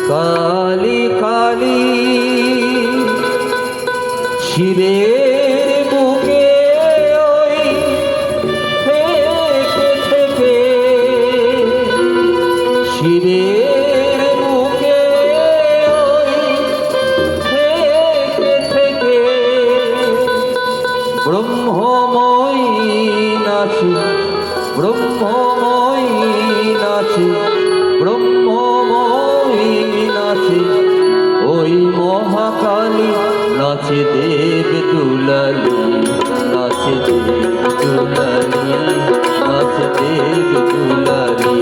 কালী কালী শিবের বুকে ওই থেকে থেকে শিবের বুকে ওই থেকে থেকে ব্রহ্মময়ী নাচে ব্রহ্মময়ী নাচে ব্রহ্মময়ী নাচে ওই মহাকালী নাচে দেব দুলালী নাচে দেব দুলালী নাচে দেব দুলালী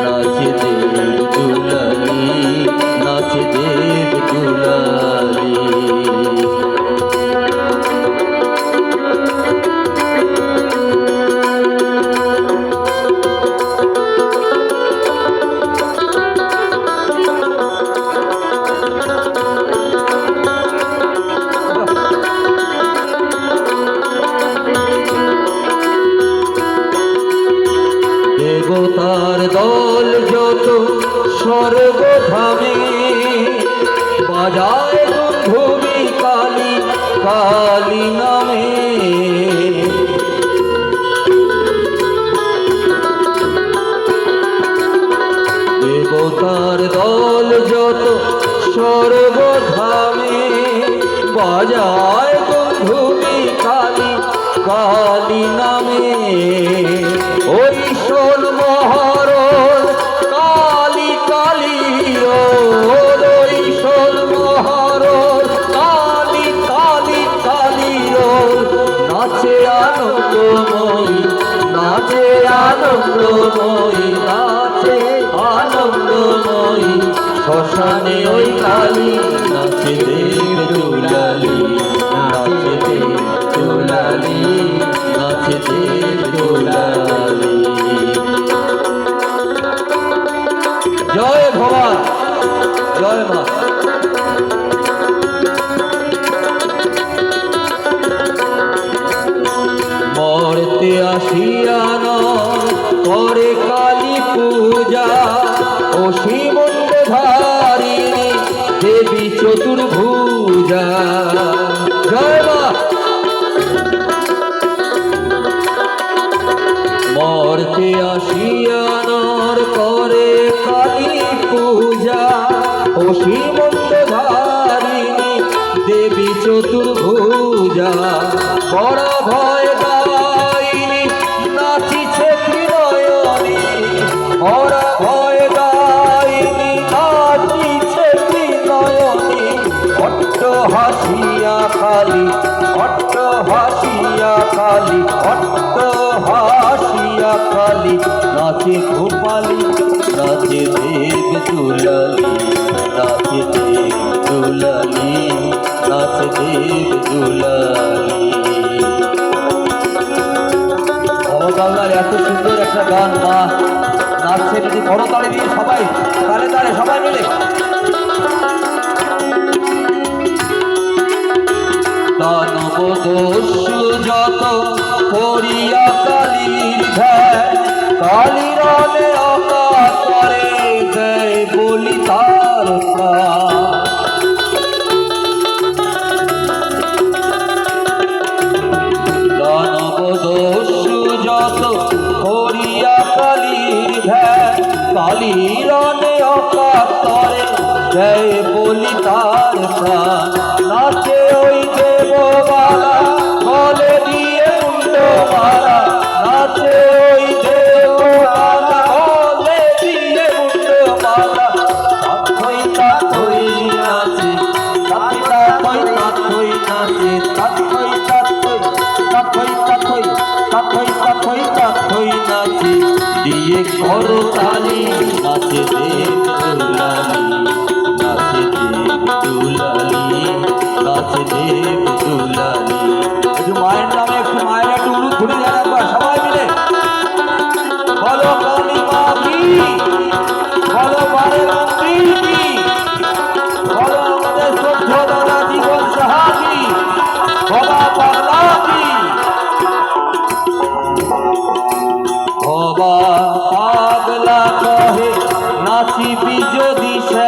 নাচে দেব দুলালী নাচে দেব দুলালী। দেবতার দল যত স্বর্গধামে বাজায় ধুমি কালী কালী নামে। দেবতার দল যত স্বর্গধামে বাজায় ধুমি কালী কালী নামে। ওই শোল মহরণ কালী কালী রোল ওই শোল মহরণ কালী কালী কালী রোল নাচে আনন্দময়ী নাচে আনন্দময়ী নাচে আনন্দময়ী শ্মশানে ওই কালী নাচে দেব দুলালী নাচে দেব দুলালী নাচে দেব দুলালী। জয় ভবান জয় মা। মর্তে আসিয়া করে কালী পূজা ও শ্রীমন্তধারিণী দেবী চতুর্ভুজা। জয় মা। মর্তে আসিয়া করে কালী পূজা ও শ্রীমন্তধারিণী দেবী চতুর্ভুজা। বড় ভয় দায়িনী নাচিছে ত্রিনয়নী বড় ভয় দায়িনী নাচিছে ত্রিনয়নী। অট্ট হাসিয়া কালী অট্ট হাসিয়া কালী অট্ট হাসিয়া কালী নাচে গোপালী নাচে দেব দুলালী নাচে দেব দুলালী নাচে দেব দুলালী। বাংলার এত সুন্দর একটা গান মা নাচছে যদি বড় তালে দিয়ে সবাই তালে তালে সবাই মিলে। দানব দস্যু যত করিয়া কালীর ধ্যান কালীর রণে অকার করে দেয় বলি তার প্রাণ। দানব দস্যু যত করিয়া কালীর ধ্যান কালীর রণে অকার করে দেয় বলি তার প্রাণ। নাচে ওই দেববালা গলে দিয়ে মুন্ড মারা নাচে ওই দেববালা গলে দিয়ে মুন্ড মারা। তাথই তাথই নাচে তাথই তাথই নাচে তাথই তাথই তাথই তাথই তাথই তাথই তাথই নাচে দিয়ে করতালি নাচে দেব দুলালী নাচে দেব দুলালী নাচে দেব দুলালী। একটু মায়ের নামে একটু মায়ের একটু উলুদ ধরে যারা সবাই মিলে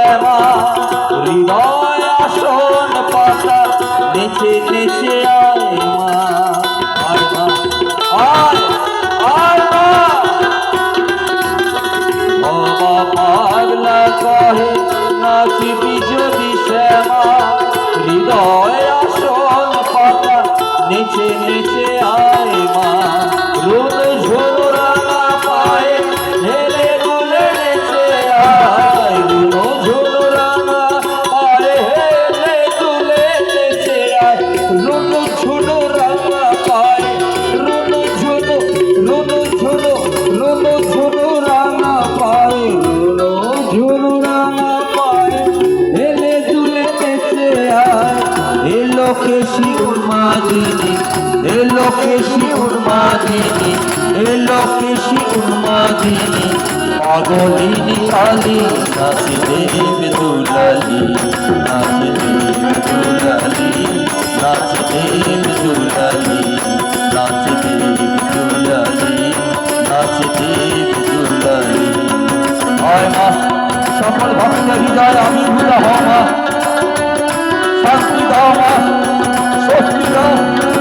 শ্যামা হৃদয় আসন পাতা নেচে নেচে আয় মা আয় মা আয় আয় মা বাবা পাগলা কহে নাচবি যদি শ্যামা হৃদয় আসন পাতা নেচে নেচে আয় মা রোদ ঝোল রাঙা পায়ে হেলে দুলে নেচে আয় রোদ ঝোল রাঙা পায়ে হেলে দুলে নেচে আয় রোদ ঝোল রাঙা পায়ে রোদ ঝোল রাঙা পায়ে রোদ ঝোল রাঙা পায়ে হেলে দুলে নেচে আয় এলো কেশি উন্মাদিনী এলো কেশি উন্মাদিনী এলো কেশি উন্মাদিনী পাগলিনী কালী নাচে দেব দুলালি নাচে দেব দুলালি নাচে দেব দুলালি নাচে দেব দুলালি নাচে দেব দুলালি আয় মা সকল ভক্তের হৃদয় আমি ভুলা হও মা শান্তি দাও মা স্বস্তি দাও